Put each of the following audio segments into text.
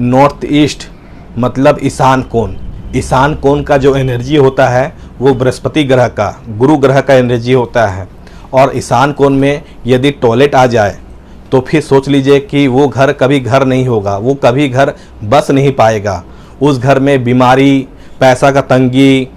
North east मतलब ईशान कोण। ईशान कोण का जो एनर्जी होता है वो बृहस्पति ग्रह का, गुरु ग्रह का एनर्जी होता है। और ईशान कोण में यदि टॉयलेट आ जाए तो फिर सोच लीजिए कि वो घर कभी घर नहीं होगा, वो कभी घर बस नहीं पाएगा। उस घर में बीमारी, पैसा का तंगी,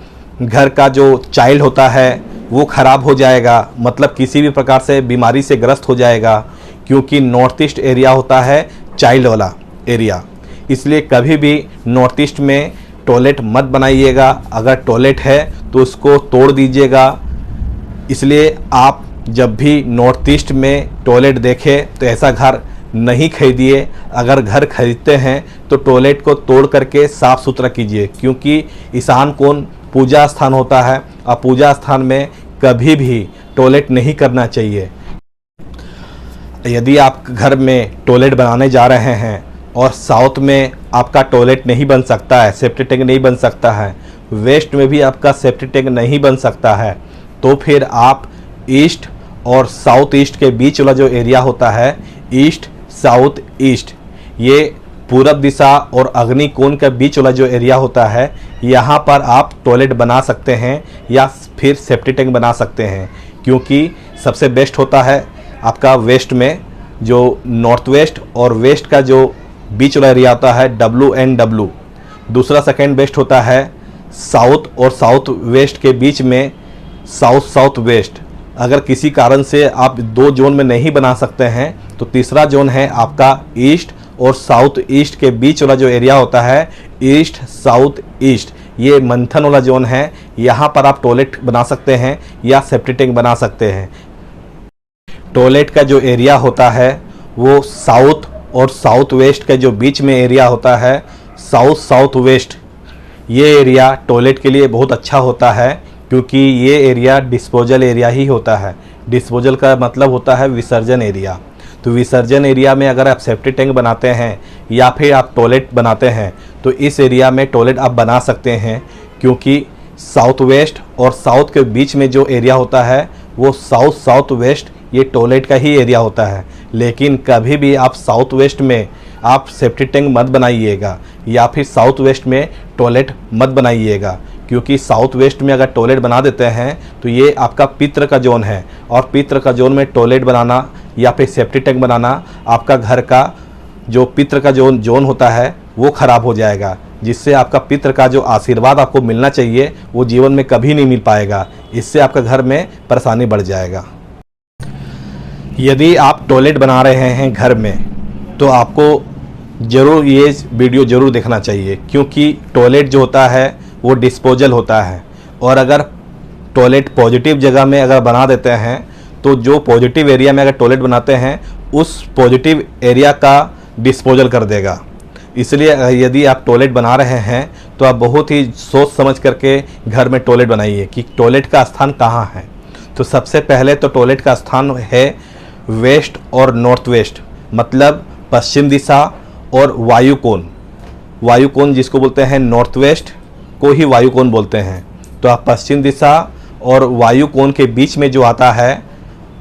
घर का जो चाइल्ड होता है वो खराब हो जाएगा, मतलब किसी भी प्रकार से बीमारी से ग्रस्त हो जाएगा, क्योंकि नॉर्थ ईस्ट एरिया होता है चाइल्ड वाला एरिया। इसलिए कभी भी नॉर्थ ईस्ट में टॉयलेट मत बनाइएगा। अगर टॉयलेट है तो उसको तोड़ दीजिएगा। इसलिए आप जब भी नॉर्थ ईस्ट में टॉयलेट देखें तो ऐसा घर नहीं खरीदिए। अगर घर खरीदते हैं तो टॉयलेट को तोड़ करके साफ़ सुथरा कीजिए, क्योंकि ईशान कोण पूजा स्थान होता है और पूजा स्थान में कभी भी टॉयलेट नहीं करना चाहिए। यदि आप घर में टॉयलेट बनाने जा रहे हैं और साउथ में आपका टॉयलेट नहीं बन सकता है, सेप्टिक टैंक नहीं बन सकता है, वेस्ट में भी आपका सेप्टिक टैंक नहीं बन सकता है, तो फिर आप ईस्ट और साउथ ईस्ट के बीच वाला जो एरिया होता है, ईस्ट साउथ ईस्ट, ये पूरब दिशा और अग्नि कोण के बीच वाला जो एरिया होता है, यहाँ पर आप टॉयलेट बना सकते हैं या फिर सेप्टिक टैंक बना सकते हैं। क्योंकि सबसे बेस्ट होता है आपका वेस्ट में, जो नॉर्थ वेस्ट और वेस्ट का जो बीच वाला एरिया होता है WNW। दूसरा सेकेंड बेस्ट होता है साउथ और साउथ वेस्ट के बीच में साउथ साउथ वेस्ट। अगर किसी कारण से आप दो जोन में नहीं बना सकते हैं तो तीसरा जोन है आपका ईस्ट और साउथ ईस्ट के बीच वाला जो एरिया होता है, ईस्ट साउथ ईस्ट, ये मंथन वाला जोन है। यहाँ पर आप टॉयलेट बना सकते हैं या सेप्टिक टैंक बना सकते हैं। टॉयलेट का जो एरिया होता है वो साउथ और साउथ वेस्ट के जो बीच में एरिया होता है, साउथ साउथ वेस्ट, ये एरिया टॉयलेट के लिए बहुत अच्छा होता है, क्योंकि ये एरिया डिस्पोजल एरिया ही होता है। डिस्पोजल का मतलब होता है विसर्जन एरिया। तो विसर्जन एरिया में अगर आप सेप्टिक टैंक बनाते हैं या फिर आप टॉयलेट बनाते हैं तो इस एरिया में टॉयलेट आप बना सकते हैं, क्योंकि साउथ वेस्ट और साउथ के बीच में जो एरिया होता है वो साउथ साउथ वेस्ट, ये टॉयलेट का ही एरिया होता है। लेकिन कभी भी आप साउथ वेस्ट में आप सेप्टिक टैंक मत बनाइएगा या फिर साउथ वेस्ट में टॉयलेट मत बनाइएगा, क्योंकि साउथ वेस्ट में अगर टॉयलेट बना देते हैं तो ये आपका पितृ का जोन है, और पितृ का जोन में टॉयलेट बनाना या फिर सेप्टिक टैंक बनाना आपका घर का जो पितृ का जोन होता है वो खराब हो जाएगा, जिससे आपका पितृ का जो आशीर्वाद आपको मिलना चाहिए वो जीवन में कभी नहीं मिल पाएगा। इससे आपका घर में परेशानी बढ़ जाएगा। यदि आप टॉयलेट बना रहे हैं घर में तो आपको ज़रूर ये वीडियो ज़रूर देखना चाहिए, क्योंकि टॉयलेट जो होता है वो डिस्पोजल होता है। और अगर टॉयलेट पॉजिटिव जगह में अगर बना देते हैं तो जो पॉजिटिव एरिया में अगर टॉयलेट बनाते हैं उस पॉजिटिव एरिया का डिस्पोजल कर देगा। इसलिए यदि आप टॉयलेट बना रहे हैं तो आप बहुत ही सोच समझ करके घर में टॉयलेट बनाइए कि टॉयलेट का स्थान कहाँ है। तो सबसे पहले तो टॉयलेट का स्थान है वेस्ट और नॉर्थ वेस्ट, मतलब पश्चिम दिशा और वायु कोण। वायु कोण जिसको बोलते हैं नॉर्थ वेस्ट को ही वायु कोण बोलते हैं। तो आप पश्चिम दिशा और वायु कोण के बीच में जो आता है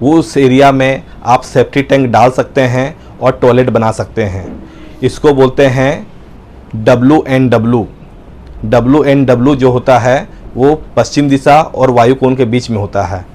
उस एरिया में आप सेप्टिक टैंक डाल सकते हैं और टॉयलेट बना सकते हैं। इसको बोलते हैं WNW। WNW जो होता है वो पश्चिम दिशा और वायु कोण के बीच में होता है।